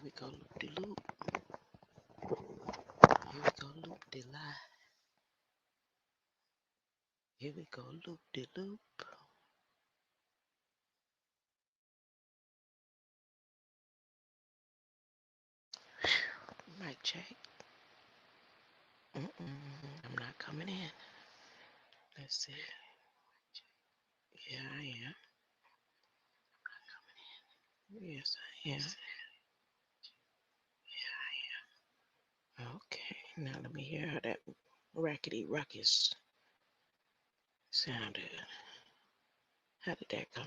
we go loop de loop. Here we go loop de lie. Here we go loop de loop. Mic check. I'm not coming in. Let's see. Yeah, I am. Yes, I am. Okay, now let me hear how that rackety ruckus sounded. How did that come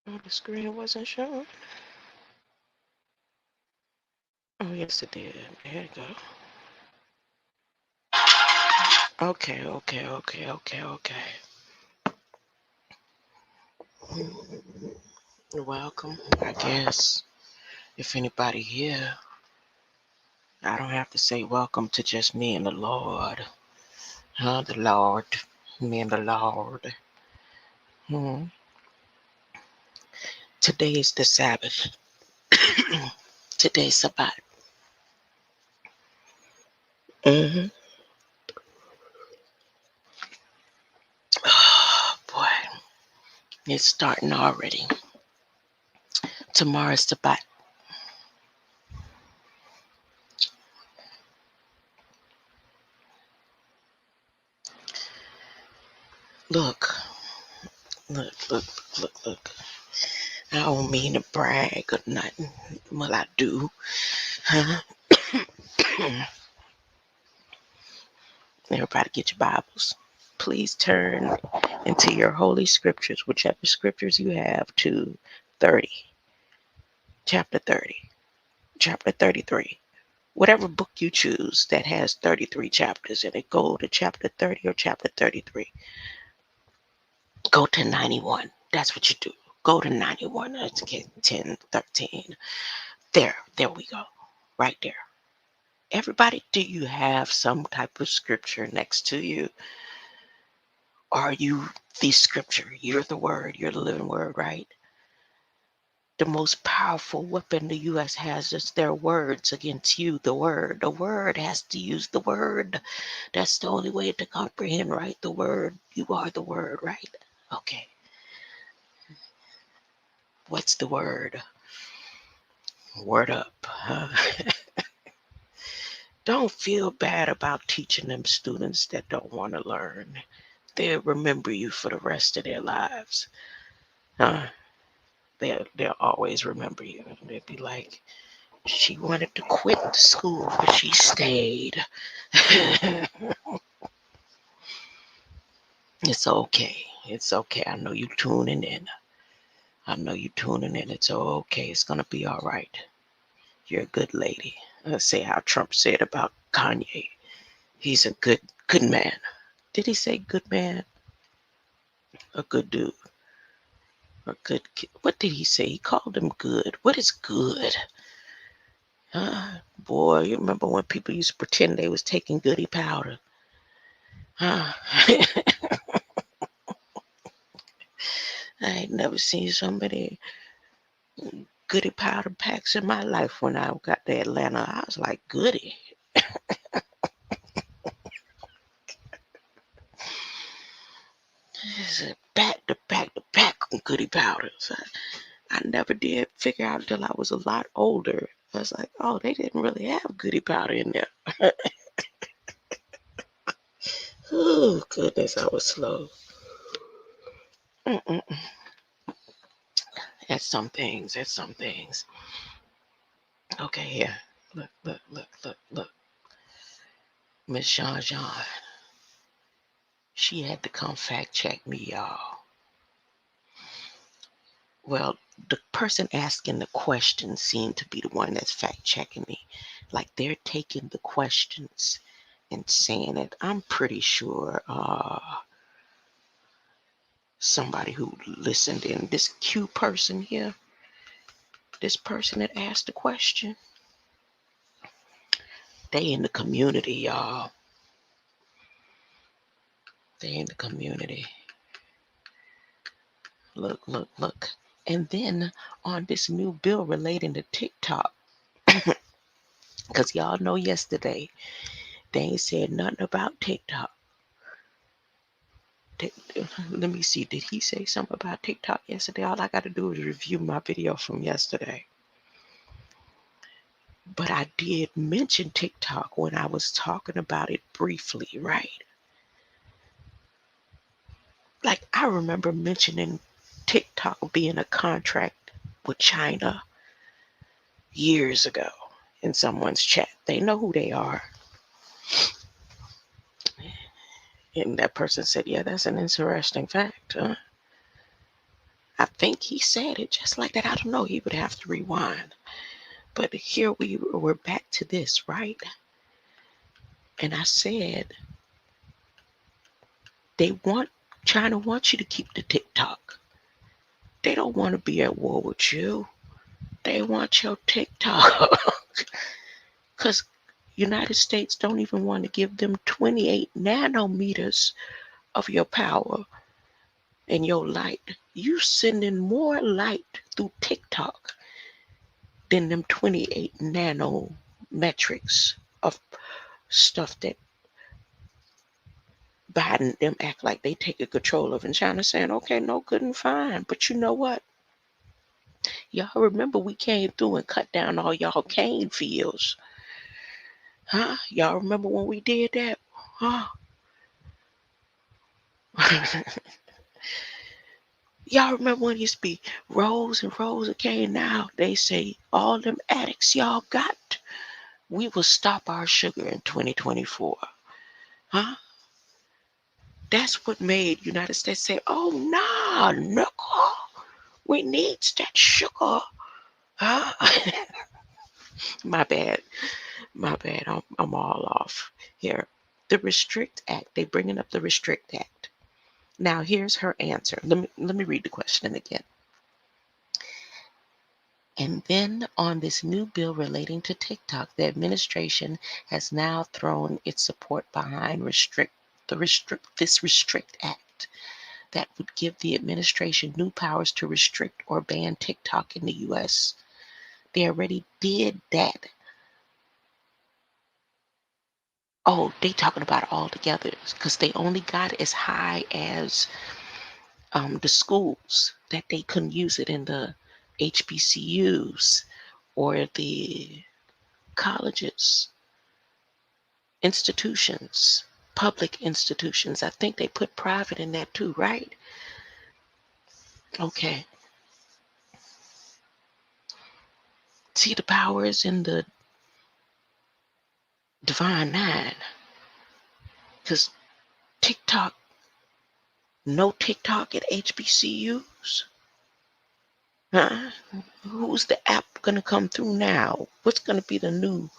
in? Oh, the screen wasn't showing. Oh, yes, it did. There you go. Okay. Welcome, I guess. If anybody here, I don't have to say welcome to just me and the Lord. The Lord. Me and the Lord. Today is the Sabbath. Today's Sabbath. Oh, boy. It's starting already. Tomorrow's Sabbath. Look. I don't mean to brag or nothing. Well, I do. Everybody get your Bibles. Please turn into your holy scriptures, whichever scriptures you have, to 30. Chapter 30. Chapter 33. Whatever book you choose that has 33 chapters in it, go to chapter 30 or chapter 33. Go to 91. That's what you do. Go to 91. Let's get 10, 13. There we go. Right there. Everybody, do you have some type of scripture next to you? Are you the scripture? You're the word. You're the living word, right? The most powerful weapon the U.S. has is their words against you, the word. The word has to use the word. That's the only way to comprehend, right? The word. You are the word, right? Okay. What's the word? Word up. Huh? Don't feel bad about teaching them students that don't want to learn. They'll remember you for the rest of their lives. They'll always remember you. They'll be like, she wanted to quit the school, but she stayed. It's okay. It's okay. I know you tuning in. It's okay. It's going to be all right. You're a good lady. Let's say how Trump said about Kanye. He's a good man. Did he say good man? A good dude. A good kid. What did he say? He called him good. What is good? Boy, you remember when people used to pretend they was taking goody powder? I ain't never seen so many goody powder packs in my life. When I got to Atlanta, I was like, goody. This is back to back on goody powders. I never did figure out until I was a lot older. I was like, oh, they didn't really have goody powder in there. Oh, goodness, I was slow. That's some things. Okay, here. Look. Miss Jean. She had to come fact check me, y'all. Well, the person asking the question seemed to be the one that's fact checking me. Like they're taking the questions and saying it. I'm pretty sure somebody who listened in, this Q person here, this person that asked the question, they in the community, y'all. They in the community. Look. And then on this new bill relating to TikTok, because y'all know yesterday they ain't said nothing about TikTok. Let me see. Did he say something about TikTok yesterday? All I got to do is review my video from yesterday. But I did mention TikTok when I was talking about it briefly, right? Like, I remember mentioning TikTok being a contract with China years ago in someone's chat. They know who they are. And that person said, yeah, that's an interesting fact. I think he said it just like that. I don't know. He would have to rewind. But here we're back to this, right? And I said, China wants you to keep the TikTok. They don't want to be at war with you. They want your TikTok. Because United States don't even want to give them 28 nanometers of your power and your light. You sending more light through TikTok than them 28 nanometrics of stuff that Biden them act like they taking control of. And China saying, okay, no, good and fine. But you know what? Y'all remember we came through and cut down all y'all cane fields. Huh? Y'all remember when we did that? Huh? Y'all remember when it used to be rows and rows of cane? Now they say all them addicts y'all got, we will stop our sugar in 2024. Huh? That's what made United States say, oh, nah, nigga, we needs that sugar. Huh? My bad. I'm all off here. The Restrict Act, they bringing up the Restrict Act. Now here's her answer. Let me read the question again. And then on this new bill relating to TikTok, the administration has now thrown its support behind this Restrict Act that would give the administration new powers to restrict or ban TikTok in the US. They already did that. Oh, they talking about it all together because they only got as high as the schools, that they couldn't use it in the HBCUs or the colleges, institutions, public institutions. I think they put private in that too, right? Okay. See, the power is in the divine nine. Because TikTok, no TikTok at HBCUs. Huh? Who's the app going to come through now? What's going to be the new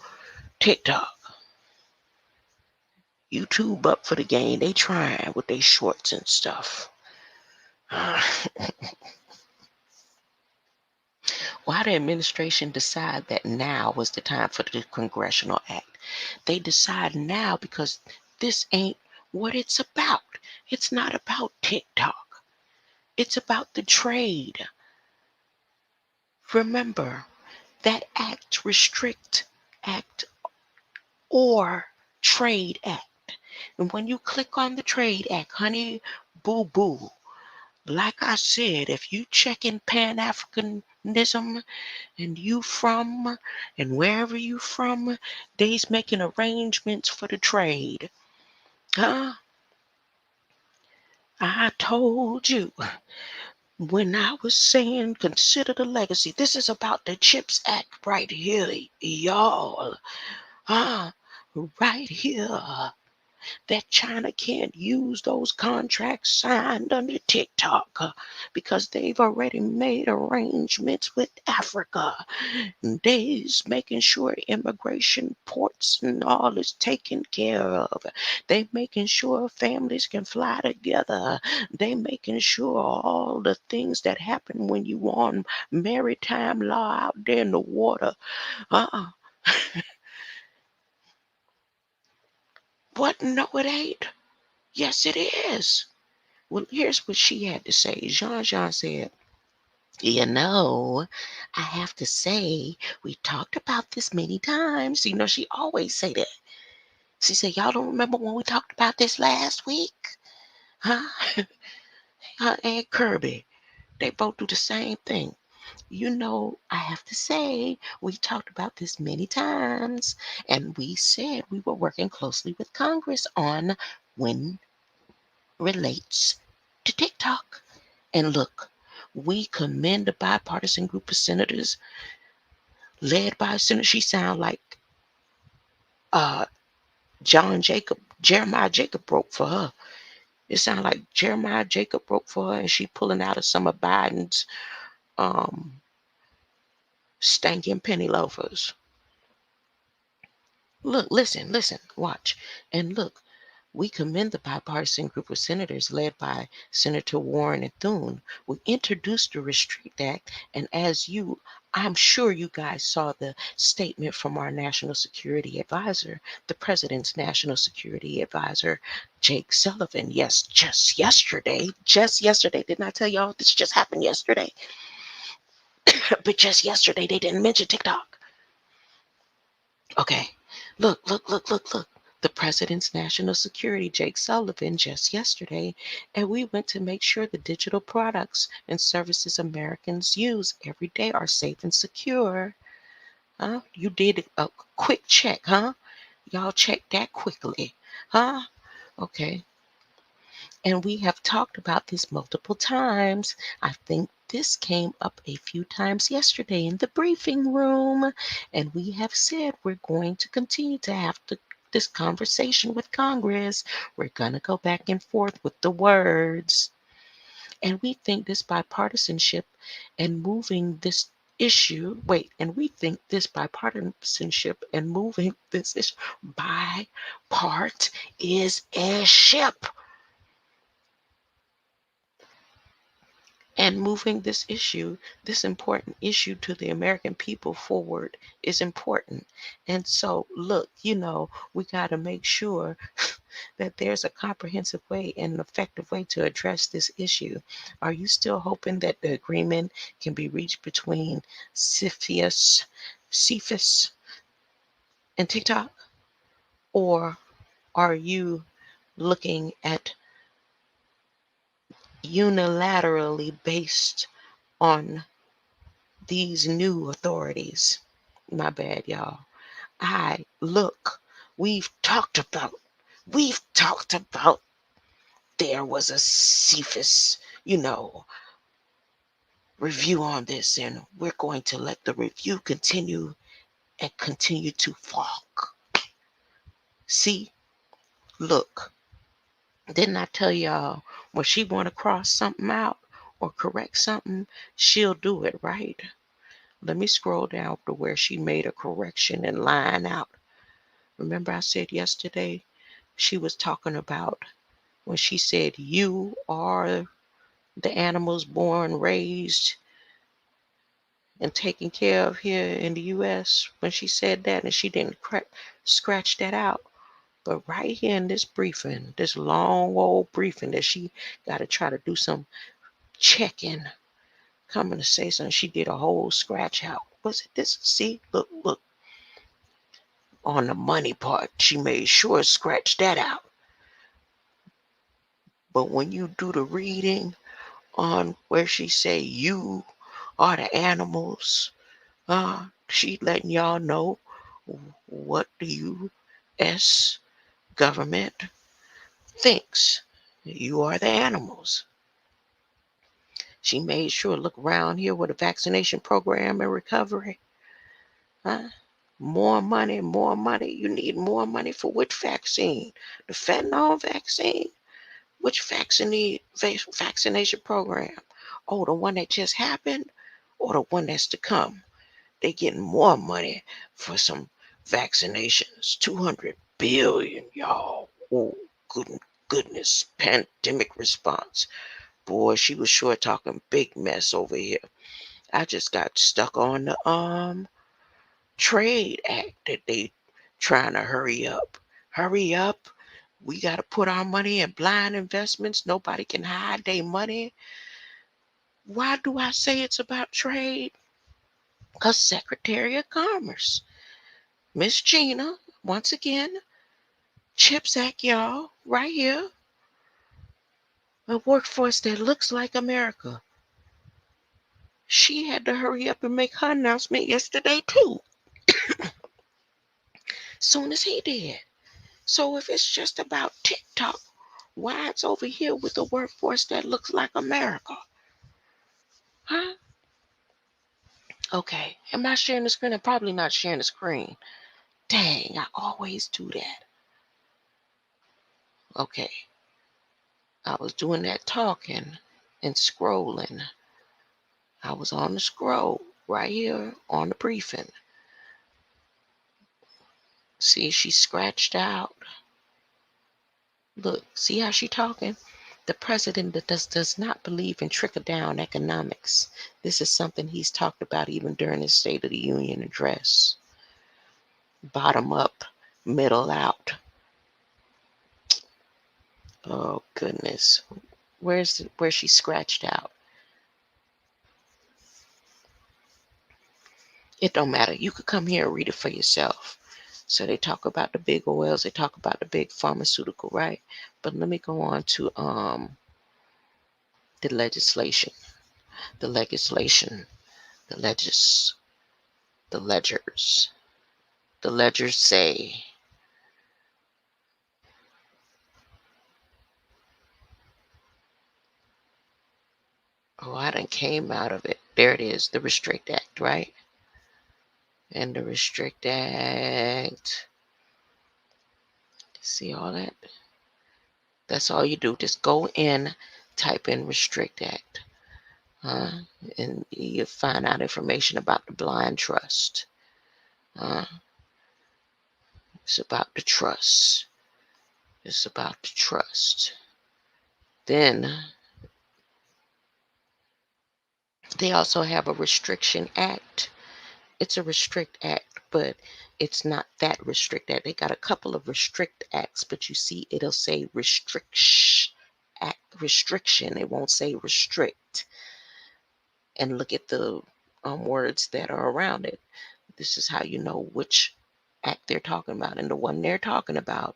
TikTok? YouTube up for the game. They trying with their shorts and stuff. Why the administration decide that now was the time for the Congressional Act? They decide now because this ain't what it's about. It's not about TikTok. It's about the trade. Remember, that act, Restrict Act or Trade Act. And when you click on the Trade Act, honey, boo boo, like I said, if you check in Pan-Africanism and you from and wherever you from, they's making arrangements for the trade. Huh? I told you when I was saying consider the legacy. This is about the CHIPS Act right here, y'all. Huh? Right here. That China can't use those contracts signed under TikTok because they've already made arrangements with Africa. They's making sure immigration ports and all is taken care of. They making sure families can fly together. They making sure all the things that happen when you on maritime law out there in the water. What? No, it ain't. Yes, it is. Well, here's what she had to say. Jean said, you know, I have to say, we talked about this many times. You know, she always say that. She said, y'all don't remember when we talked about this last week? Huh? Her and Kirby, they both do the same thing. You know, I have to say, we talked about this many times, and we said we were working closely with Congress on when relates to TikTok. And look, we commend the bipartisan group of senators led by a senator. She sound like uh Jeremiah Jacob broke for her. It sounded like Jeremiah Jacob broke for her, and she pulling out of some of Biden's um stankin' penny loafers. Look, listen, watch. And look, we commend the bipartisan group of senators led by Senator Warren and Thune. We introduced the Restrict Act, and I'm sure you guys saw the statement from our national security advisor, the president's national security advisor, Jake Sullivan. Yes, just yesterday. Didn't I tell y'all this just happened yesterday? But just yesterday, they didn't mention TikTok. Okay, look. The president's national security, Jake Sullivan, just yesterday, and we went to make sure the digital products and services Americans use every day are safe and secure. Huh? You did a quick check, huh? Y'all checked that quickly, huh? Okay. And we have talked about this multiple times. I think this came up a few times yesterday in the briefing room. And we have said we're going to continue to have this conversation with Congress. We're going to go back and forth with the words. And we think this bipartisanship and moving this and we think this bipartisanship and moving this issue by part is a ship. And moving this important issue to the American people forward is important. And so, look, we got to make sure that there's a comprehensive way and an effective way to address this issue. Are you still hoping that the agreement can be reached between CFIUS and TikTok? Or are you looking at unilaterally based on these new authorities? My bad, y'all. We've talked about, there was a CFIUS, review on this, and we're going to let the review continue and continue to falk. See, look, didn't I tell y'all when she want to cross something out or correct something, she'll do it, right? Let me scroll down to where she made a correction and line out. Remember I said yesterday she was talking about when she said you are the animals born, raised, and taken care of here in the U.S. When she said that, and she didn't scratch that out. But right here in this briefing, this long old briefing that she got to try to do some checking, coming to say something, she did a whole scratch out. Was it this? See, look. On the money part, she made sure to scratch that out. But when you do the reading on where she say you are the animals, she letting y'all know what the U.S. government thinks. You are the animals. She made sure to look around here with a vaccination program and recovery. Huh? More money, more money. You need more money for which vaccine? The fentanyl vaccine? Which vaccination program? Oh, the one that just happened or the one that's to come? They getting more money for some vaccinations. 200 billion, y'all. Oh, goodness. Pandemic response. Boy, she was sure talking big mess over here. I just got stuck on the Trade Act that they trying to hurry up. Hurry up. We got to put our money in blind investments. Nobody can hide their money. Why do I say it's about trade? Because Secretary of Commerce, Miss Gina, once again, CHIPS Act, y'all, right here, a workforce that looks like America. She had to hurry up and make her announcement yesterday, too, soon as he did. So if it's just about TikTok, why it's over here with a workforce that looks like America? Huh? Okay. Am I sharing the screen? I'm probably not sharing the screen. Dang, I always do that. Okay. I was doing that talking and scrolling. I was on the scroll right here on the briefing. See, she scratched out. Look, see how she talking? The president that does not believe in trickle-down economics. This is something he's talked about even during his State of the Union address. Bottom up, middle out. Oh goodness. Where she scratched out? It don't matter. You could come here and read it for yourself. So they talk about the big oils, they talk about the big pharmaceutical, right? But let me go on to the legislation. The legislation. The legis the ledgers. The ledgers say, oh, I done came out of it. There it is, the Restrict Act, right? And the Restrict Act. See all that? That's all you do. Just go in, type in Restrict Act. And you find out information about the blind trust. It's about the trust. It's about the trust. Then they also have a Restriction Act. It's a Restrict Act, but it's not that Restrict Act. They got a couple of Restrict Acts, but you see it'll say restriction. It won't say restrict. And look at the words that are around it. This is how you know which act they're talking about. And the one they're talking about,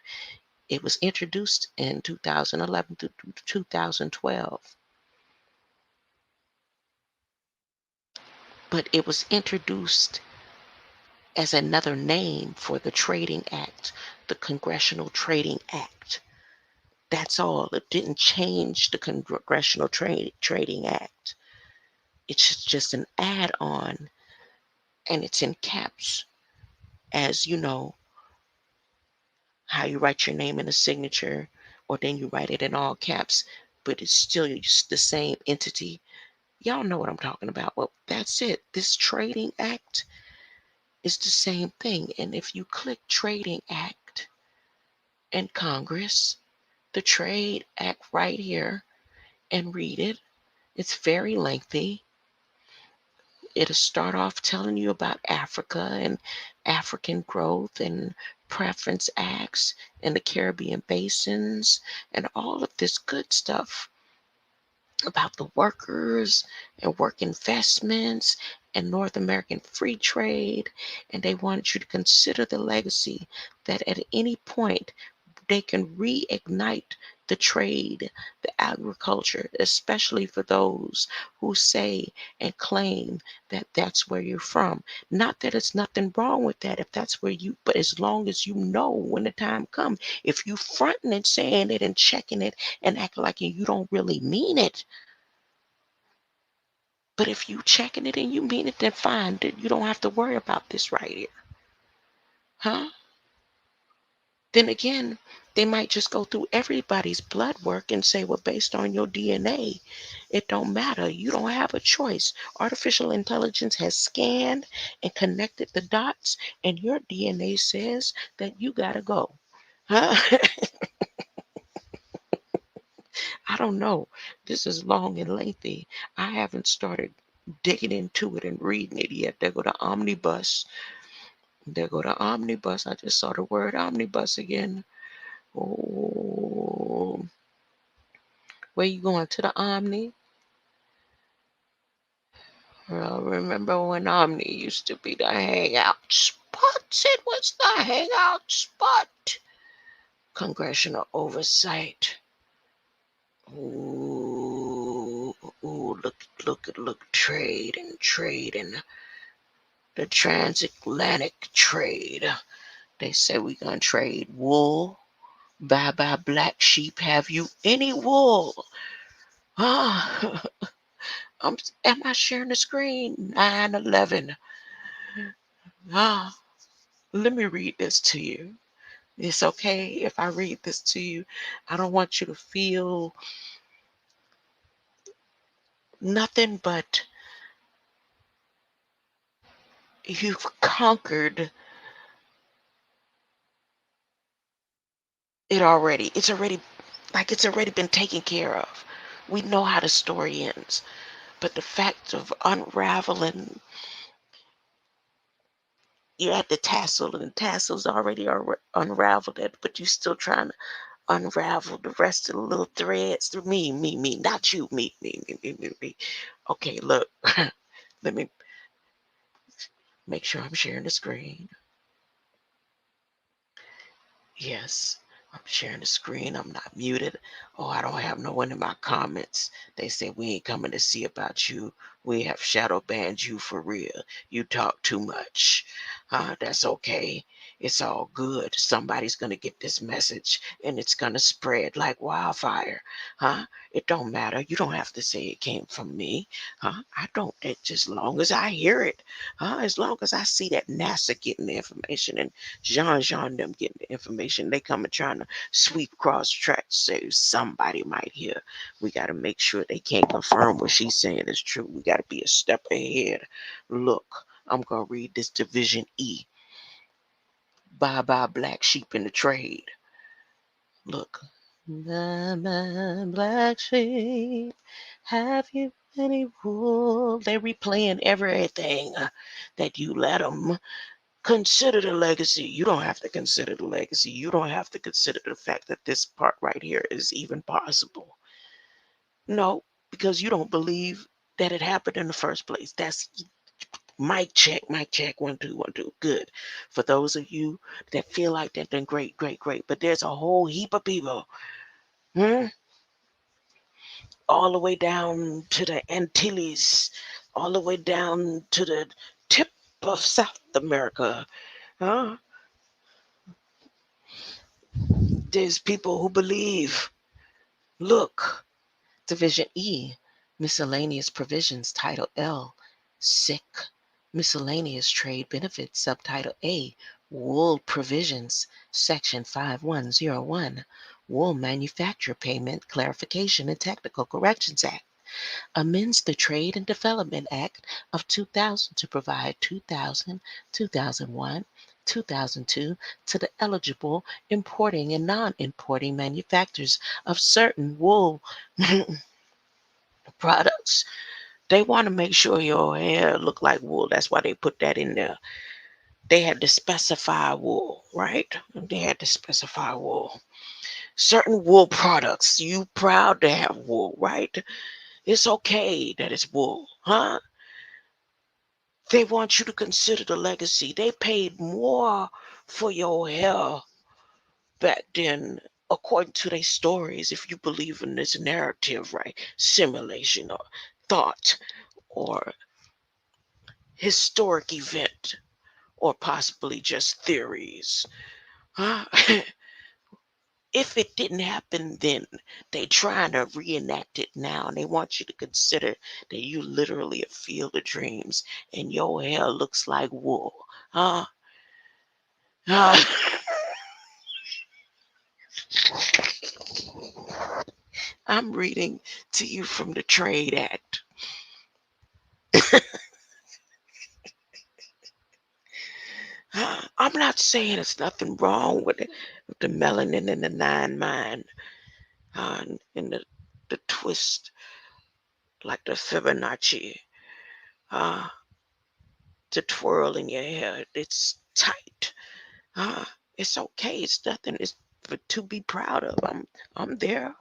it was introduced in 2011 to 2012. But it was introduced as another name for the Trading Act, the Congressional Trading Act. That's all. It didn't change the Congressional Trading Act. It's just an add-on, and it's in caps, as you know, how you write your name in a signature, or then you write it in all caps, but it's still just the same entity. Y'all know what I'm talking about. Well, that's it. This Trading Act is the same thing. And if you click Trading Act in Congress, the Trade Act right here, and read it, it's very lengthy. It'll start off telling you about Africa and African growth and preference acts and the Caribbean basins and all of this good stuff about the workers and work investments and North American free trade. And they wanted you to consider the legacy that at any point they can reignite the trade, the agriculture, especially for those who say and claim that that's where you're from. Not that it's nothing wrong with that if that's where you, but as long as you know when the time comes, if you fronting and saying it and checking it and acting like you don't really mean it, but if you checking it and you mean it, then fine, then you don't have to worry about this right here. Huh? Then again, they might just go through everybody's blood work and say, well, based on your DNA, it don't matter. You don't have a choice. Artificial intelligence has scanned and connected the dots, and your DNA says that you gotta go. Huh? I don't know. This is long and lengthy. I haven't started digging into it and reading it yet. There go the omnibus. There go the omnibus. I just saw the word omnibus again. Oh, where you going, to the Omni? Well, remember when Omni used to be the hangout spot? It was the hangout spot. Congressional oversight. Ooh, look, trade and the transatlantic trade. They say we gonna trade wool. Bye bye black sheep. Have you any wool? Ah, am I sharing the screen? 9/11. Ah, let me read this to you. It's okay if I read this to you. I don't want you to feel nothing but you've conquered it already. It's already been taken care of. We know how the story ends. But the fact of unraveling, you're at the tassel and the tassel's already unraveled it, but you're still trying to unravel the rest of the little threads through me, not you, me. Okay, look, let me make sure I'm sharing the screen. Yes, I'm sharing the screen. I'm not muted. Oh, I don't have no one in my comments. They say we ain't coming to see about you. We have shadow banned you for real. You talk too much. That's okay. It's all good. Somebody's gonna get this message and it's gonna spread like wildfire. It don't matter. You don't have to say it came from me. I don't. It just long as I hear it. As long as I see that NASA getting the information and Jean them getting the information. They coming trying to sweep across tracks so somebody might hear. We got to make sure they can't confirm what she's saying is true. We got to be a step ahead. Look, I'm going to read this Division E. Bye bye black sheep in the trade. Look. Bye bye black sheep. Have you any wool? They're replaying everything that you let them. Consider the legacy. You don't have to consider the legacy. You don't have to consider the fact that this part right here is even possible. No, because you don't believe that it happened in the first place. That's mic check, mic check, 1 2 1 2. Good. For those of you that feel like that, then great, great, great. But there's a whole heap of people, hmm, all the way down to the Antilles, all the way down to the tip of South America. Huh? There's people who believe. Look, Division E, Miscellaneous Provisions, Title L, Sick, Miscellaneous Trade Benefits, Subtitle A, Wool Provisions, Section 5101, Wool Manufacturer Payment Clarification and Technical Corrections Act, amends the Trade and Development Act of 2000 to provide 2000, 2001, 2002 to the eligible importing and non-importing manufacturers of certain wool products. They want to make sure your hair look like wool. That's why they put that in there. They had to specify wool, right? They had to specify wool. Certain wool products. You proud to have wool, right? It's okay that it's wool, huh? They want you to consider the legacy. They paid more for your hair back then, according to their stories, if you believe in this narrative, right? Simulation or thought or historic event or possibly just theories. Huh? If it didn't happen then, they trying to reenact it now, and they want you to consider that you literally have field of dreams and your hair looks like wool. Huh? Huh? I'm reading to you from the Trade Act. I'm not saying there's nothing wrong with the melanin and the nine mind and the twist, like the Fibonacci, uh, to twirl in your hair. It's tight. Uh, it's okay. It's nothing. It's to be proud of. I'm there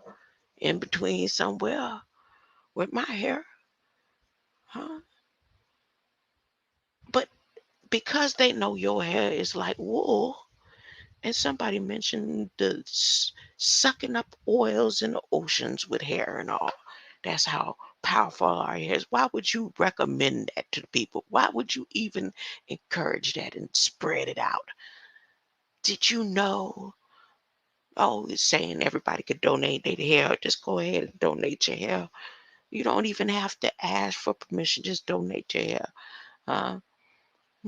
in between somewhere with my hair, huh? But because they know your hair is like wool, and somebody mentioned the sucking up oils in the oceans with hair and all. That's how powerful our hair is. Why would you recommend that to the people? Why would you even encourage that and spread it out? Did you know? Oh, it's saying everybody could donate their hair. Just go ahead and donate your hair. You don't even have to ask for permission. Just donate your hair. Uh,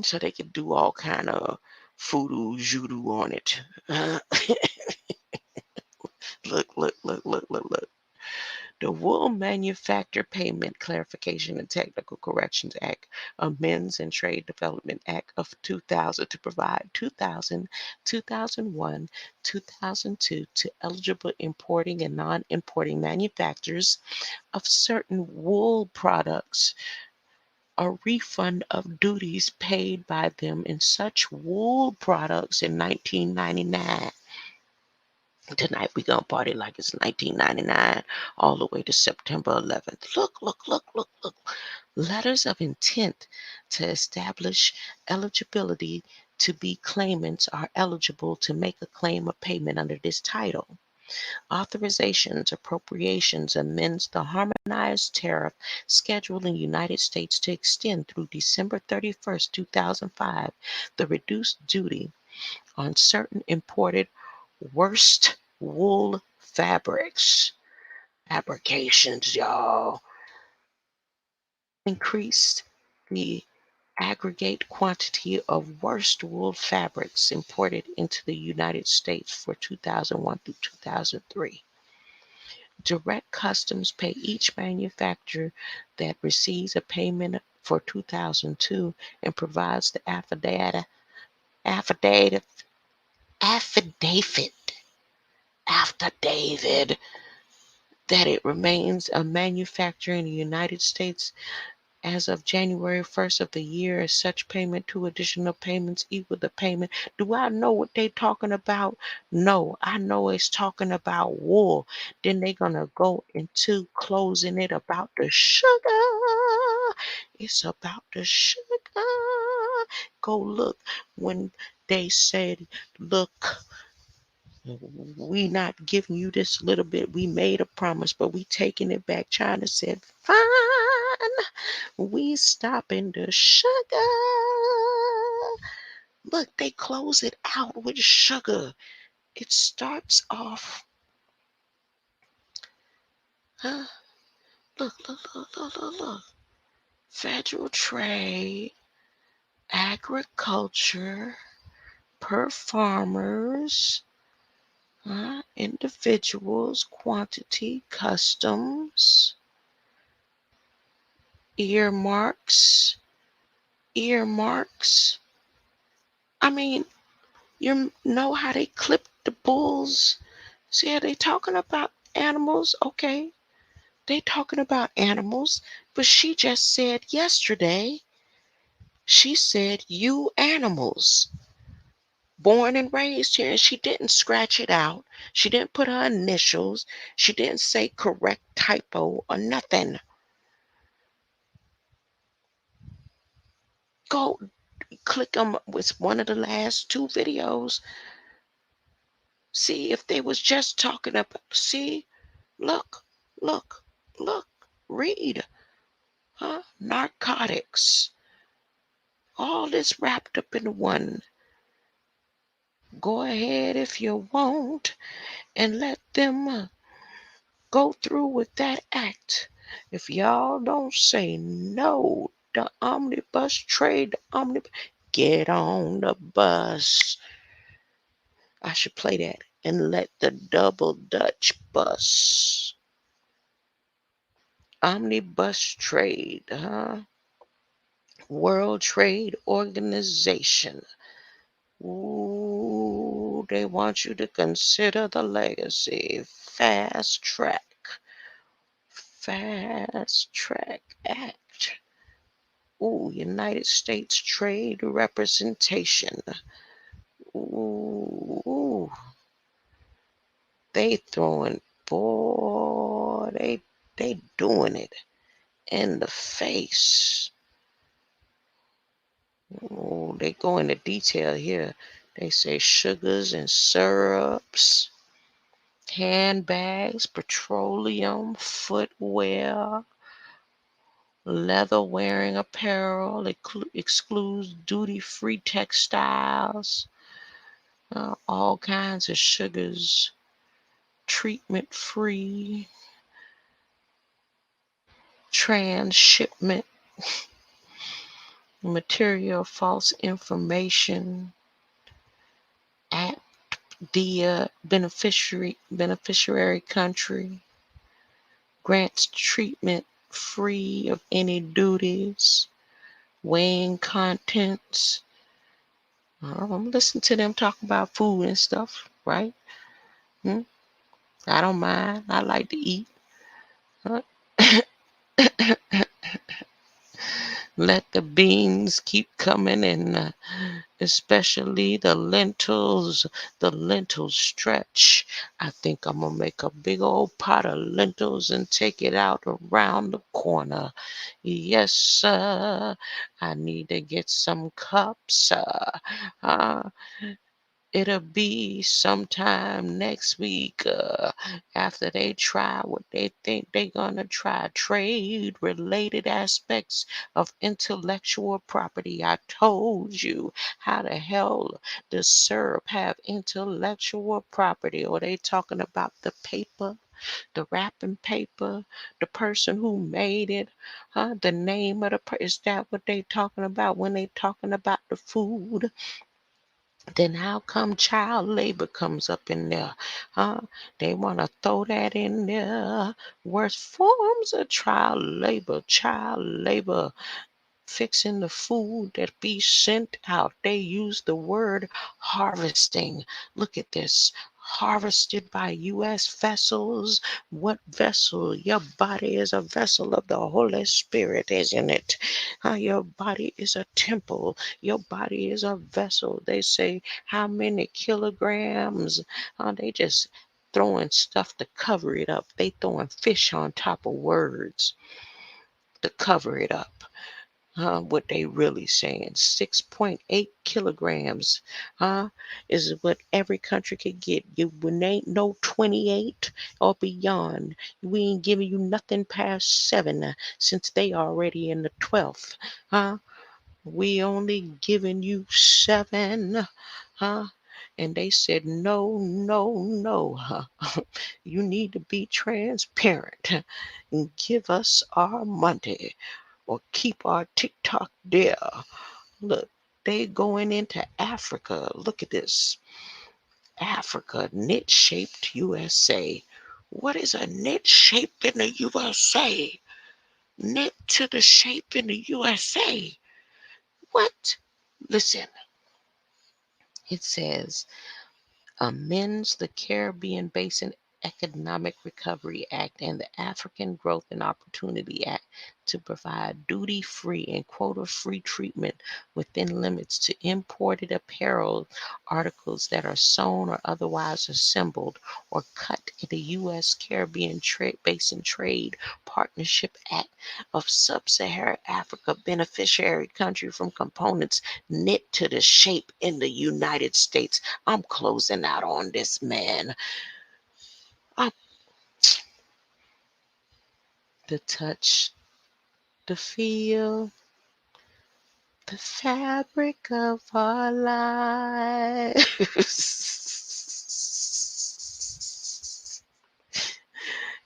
so they could do all kind of voodoo, judo on it. Look. The Wool Manufacturer Payment Clarification and Technical Corrections Act amends and Trade Development Act of 2000 to provide 2000, 2001, 2002 to eligible importing and non-importing manufacturers of certain wool products a refund of duties paid by them in such wool products in 1999. Tonight we gonna party like it's 1999 all the way to September 11th. Look. Letters of intent to establish eligibility to be claimants are eligible to make a claim of payment under this title. Authorizations, appropriations amends the harmonized tariff schedule in the United States to extend through December 31st, 2005, the reduced duty on certain imported worst wool fabrics. Fabrications, y'all. Increased the aggregate quantity of worst wool fabrics imported into the United States for 2001 through 2003. Direct customs pay each manufacturer that receives a payment for 2002 and provides the affidavit that it remains a manufacturer in the United States as of January 1st of the year as such payment. Two additional payments equal the payment. Do I know what they talking about? No, I know it's talking about wool. Then they're going to go into closing it about the sugar. It's about the sugar. Go look when they said, look, we not giving you this little bit. We made a promise, but we taking it back. China said, fine. We stopping the sugar. Look, they close it out with sugar. It starts off. Huh? Look. Federal trade, agriculture, per farmers, individuals, quantity, customs, earmarks. I mean, you know how they clip the bulls? See how they talking about animals? Okay, they talking about animals, but she just said yesterday, she said you animals, born and raised here, and she didn't scratch it out. She didn't put her initials. She didn't say correct typo or nothing. Go click them with one of the last two videos. See if they was just talking about, see, look, look, read, narcotics, all this wrapped up in one. Go ahead if you want and let them go through with that act. If y'all don't say no, the omnibus trade, get on the bus. I should play that and let the double Dutch bus. Omnibus trade, World Trade Organization. Ooh, they want you to consider the legacy. Fast Track Act. Ooh, United States Trade Representation. Ooh. They throwing, boy, they doing it in the face. Oh, they go into detail here. They say sugars and syrups, handbags, petroleum, footwear, leather wearing apparel, excludes duty-free textiles, all kinds of sugars, treatment-free, transshipment, material, false information, at the beneficiary country, grants treatment free of any duties, weighing contents. I'm listening to them talk about food and stuff, right? I don't mind. I like to eat. Huh? Let the beans keep coming, and especially the lentils. The lentils stretch. I think I'm gonna make a big old pot of lentils and take it out around the corner. Yes, sir. I need to get some cups. It'll be sometime next week, after they try what they think they're gonna try. Trade related aspects of intellectual property. I told you, how the hell does syrup have intellectual property? Or they talking about the paper, the wrapping paper, the person who made it, the name of the person? Is that what they talking about when they talking about the food? Then how come child labor comes up in there? Huh? They want to throw that in there. Worst forms of child labor, fixing the food that be sent out. They use the word harvesting. Look at this. Harvested by U.S. vessels. What vessel? Your body is a vessel of the Holy Spirit, isn't it? Your body is a temple. Your body is a vessel. They say how many kilograms? They just throwing stuff to cover it up. They throwing fish on top of words to cover it up. What they really saying? 6.8 kilograms, is what every country could get. You when ain't no 28 or beyond. We ain't giving you nothing past 7, since they already in the 12th. We only giving you 7. And they said no, no, no. You need to be transparent and give us our money, or keep our TikTok there. Look, they going into Africa. Look at this. Africa, knit shaped USA. What is a knit shaped in the USA? Knit to the shape in the USA. What? Listen, it says amends the Caribbean Basin Economic Recovery Act and the African Growth and Opportunity Act to provide duty-free and quota-free treatment within limits to imported apparel articles that are sewn or otherwise assembled or cut in the U.S. Caribbean Basin Trade Partnership Act of Sub-Saharan Africa beneficiary country from components knit to the shape in the United States. I'm closing out on this, man. The touch, the feel, the fabric of our lives.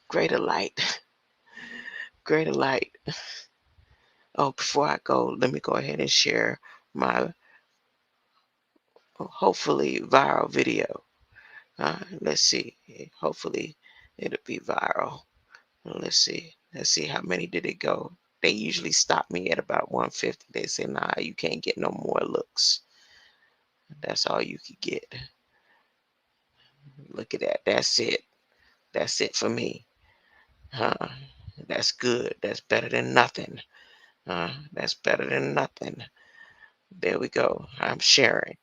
Greater light, greater light. Oh, before I go, let me go ahead and share my hopefully viral video. Let's see. Hopefully it'll be viral. Let's see. Let's see how many did it go. They usually stop me at about 150. They say, nah, you can't get no more looks. That's all you could get. Look at that. That's it. That's it for me. That's good. That's better than nothing. That's better than nothing. There we go. I'm sharing.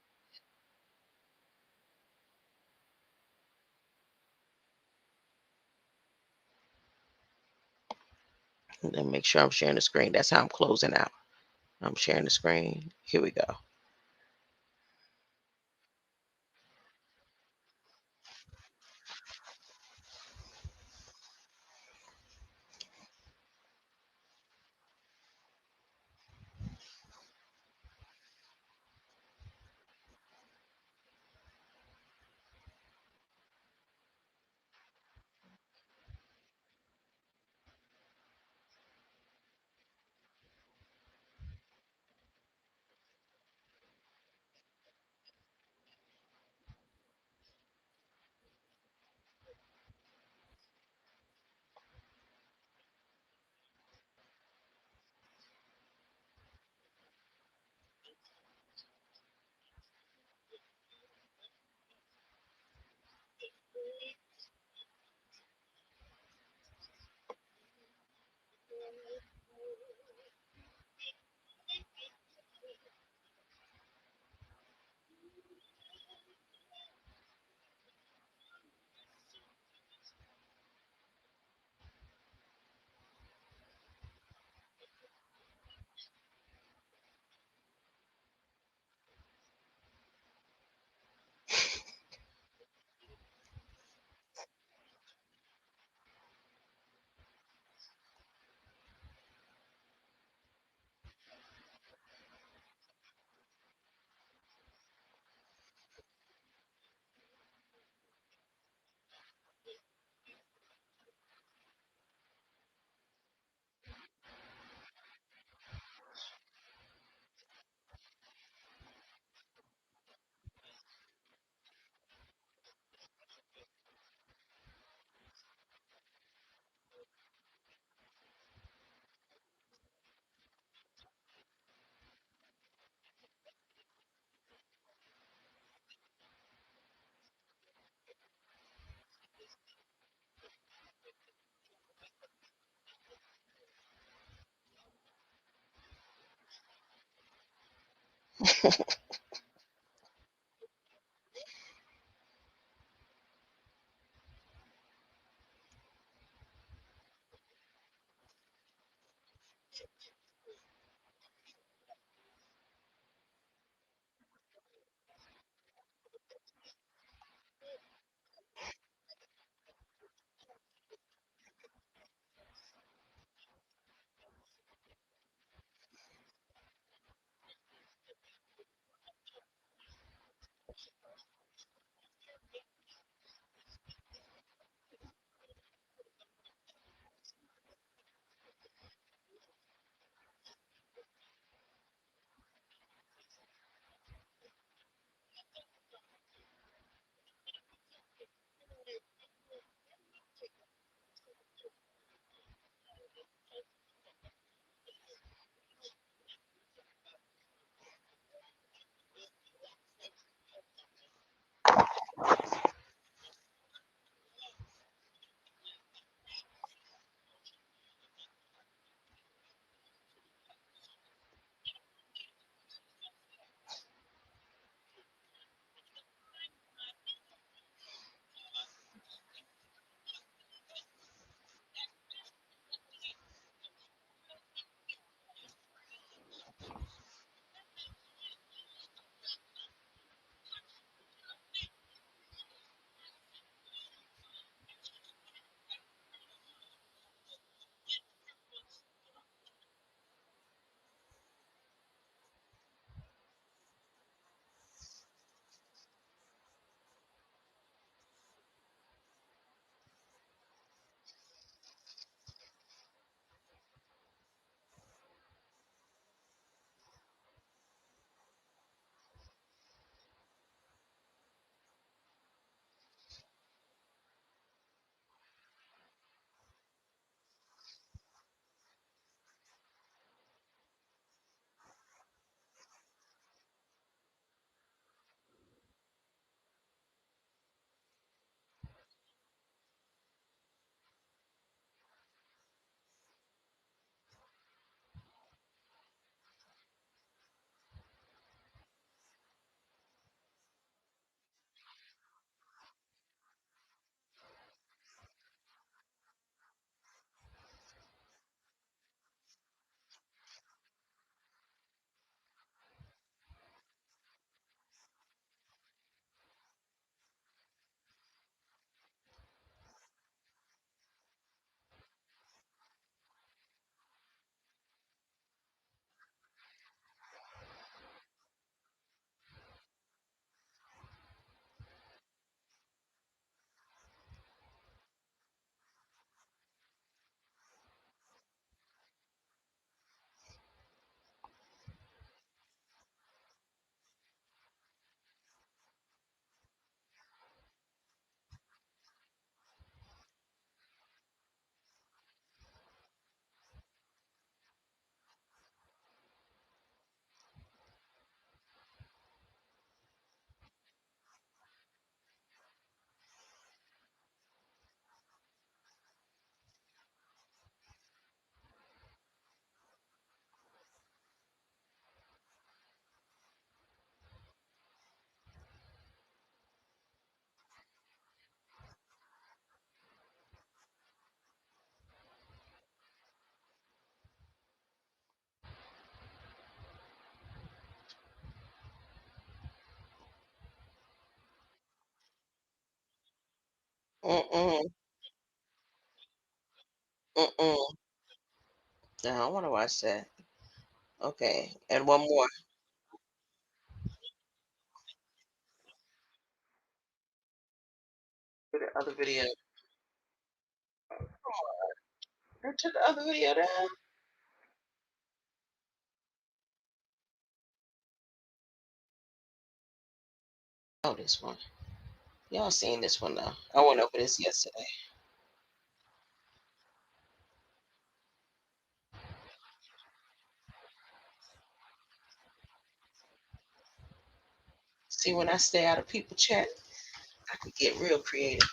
And make sure I'm sharing the screen. That's how I'm closing out. I'm sharing the screen. Here we go. Mm-mm. Mm-mm. No, I want to watch that. Okay. And one more. For the other video. Or to the other video down. Oh, this one. Y'all seen this one now. I went over this yesterday. See, when I stay out of people chat, I can get real creative.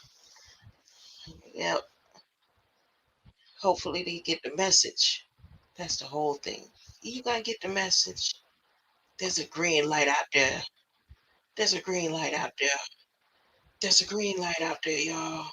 Yep. Hopefully they get the message. That's the whole thing. You gotta get the message. There's a green light out there. There's a green light out there. There's a green light out there, y'all.